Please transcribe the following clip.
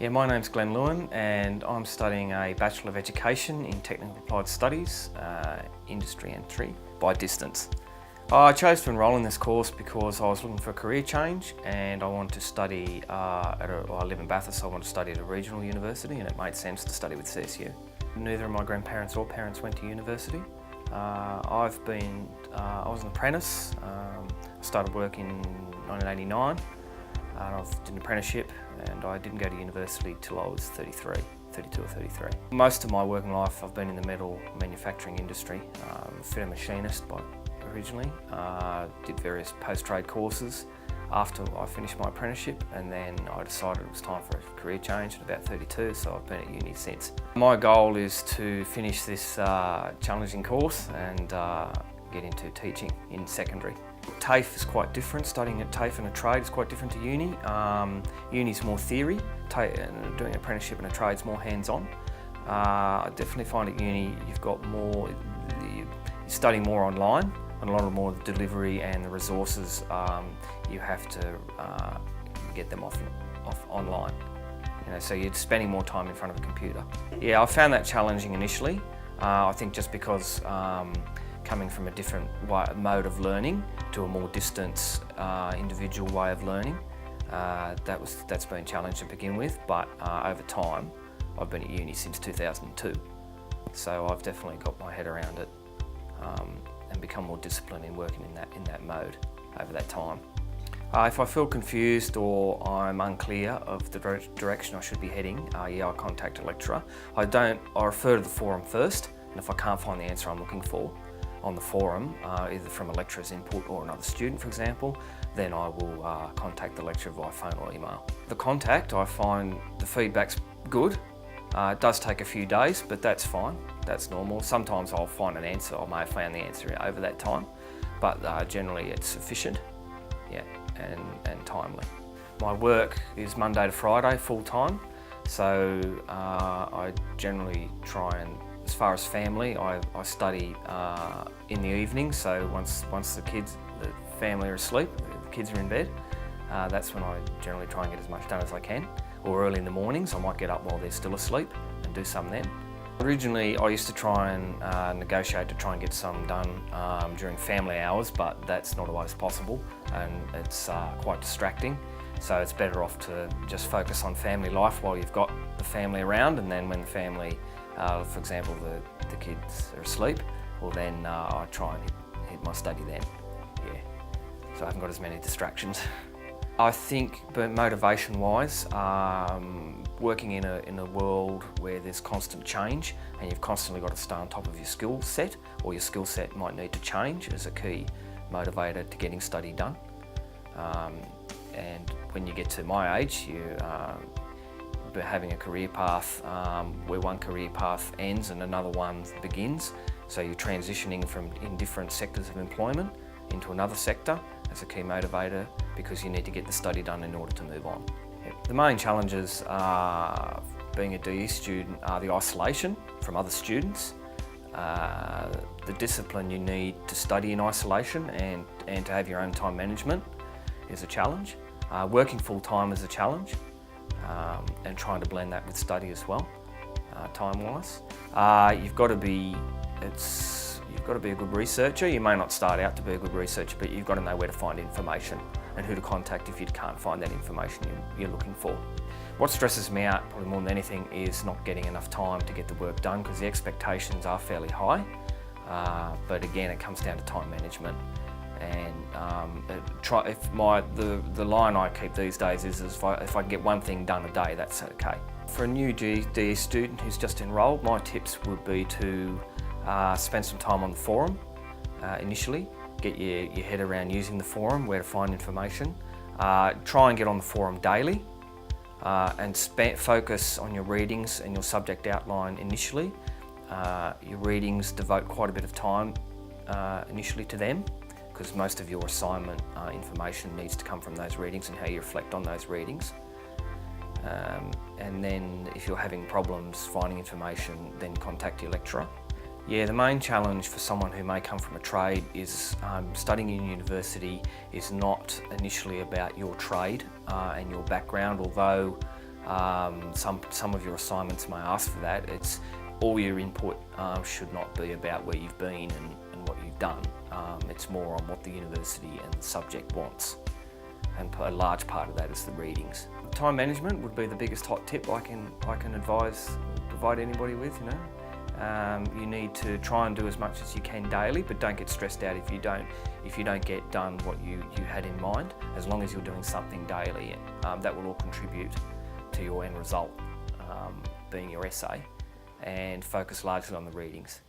Yeah, my name's Lewin and I'm studying a Bachelor of Education in Technical Applied Studies, Industry Entry, by distance. I chose to enrol in this course because I was looking for a career change and I wanted to study I live in Bathurst, so I wanted to study at a regional university and it made sense to study with CSU. Neither of my grandparents or parents went to university. I was an apprentice. I started work in 1989. I did an apprenticeship and I didn't go to university till I was 32 or 33. Most of my working life I've been in the metal manufacturing industry. Fitter machinist originally. Did various post-trade courses after I finished my apprenticeship, and then I decided it was time for a career change at about 32, so I've been at uni since. My goal is to finish this challenging course and get into teaching in secondary. TAFE is quite different. Studying at TAFE and a trade is quite different to uni. Uni's more theory, doing an apprenticeship in a trade is more hands-on. I definitely find at uni you're studying more online, and a lot of more delivery and the resources you have to get them off online. So you're spending more time in front of a computer. Yeah, I found that challenging initially. I think just because coming from a different mode of learning to a more distant individual way of learning, that's been challenged to begin with, but over time I've been at uni since 2002, so I've definitely got my head around it and become more disciplined in working in that mode over that time. If I feel confused or I'm unclear of the direction I should be heading, I'll contact a lecturer. I refer to the forum first, and if I can't find the answer I'm looking for on the forum, either from a lecturer's input or another student, for example, then I will contact the lecturer via phone or email. The contact, I find the feedback's good. It does take a few days, but that's fine, that's normal. Sometimes I'll find an answer, I may have found the answer over that time, but generally it's sufficient, yeah, and timely. My work is Monday to Friday, full-time, so I generally try and, as far as family, I study in the evening, so once the family are asleep, the kids are in bed, that's when I generally try and get as much done as I can. Or early in the mornings, I might get up while they're still asleep and do some then. Originally, I used to try and negotiate to try and get some done during family hours, but that's not always possible and it's quite distracting. So it's better off to just focus on family life while you've got the family around, and then when the family, for example, the kids are asleep, well then I try and hit my study then, yeah. So I haven't got as many distractions. I think, but motivation-wise, working in a world where there's constant change and you've constantly got to stay on top of your skill set, or your skill set might need to change, is a key motivator to getting study done. And when you get to my age, you're having a career path where one career path ends and another one begins. So you're transitioning from in different sectors of employment into another sector as a key motivator, because you need to get the study done in order to move on. The main challenges being a DE student are the isolation from other students, the discipline you need to study in isolation and to have your own time management is a challenge. Working full-time is a challenge, and trying to blend that with study as well, time-wise. You've got to be a good researcher. You may not start out to be a good researcher, but you've got to know where to find information and who to contact if you can't find that information you're looking for. What stresses me out probably more than anything is not getting enough time to get the work done, because the expectations are fairly high, but again it comes down to time management. And the line I keep these days is if I can get one thing done a day, that's okay. For a new DE student who's just enrolled, my tips would be to spend some time on the forum initially, get your head around using the forum, where to find information. Try and get on the forum daily and focus on your readings and your subject outline initially. Your readings, devote quite a bit of time initially to them, because most of your assignment information needs to come from those readings and how you reflect on those readings. And then if you're having problems finding information, then contact your lecturer. Yeah, the main challenge for someone who may come from a trade is studying in university is not initially about your trade and your background, although Some of your assignments may ask for that. It's all your input should not be about where you've been and what you've done. It's more on what the university and the subject wants, and a large part of that is the readings. Time management would be the biggest hot tip I can provide anybody with. You need to try and do as much as you can daily, but don't get stressed out if you don't get done what you had in mind. As long as you're doing something daily, that will all contribute to your end result, being your essay, and focus largely on the readings.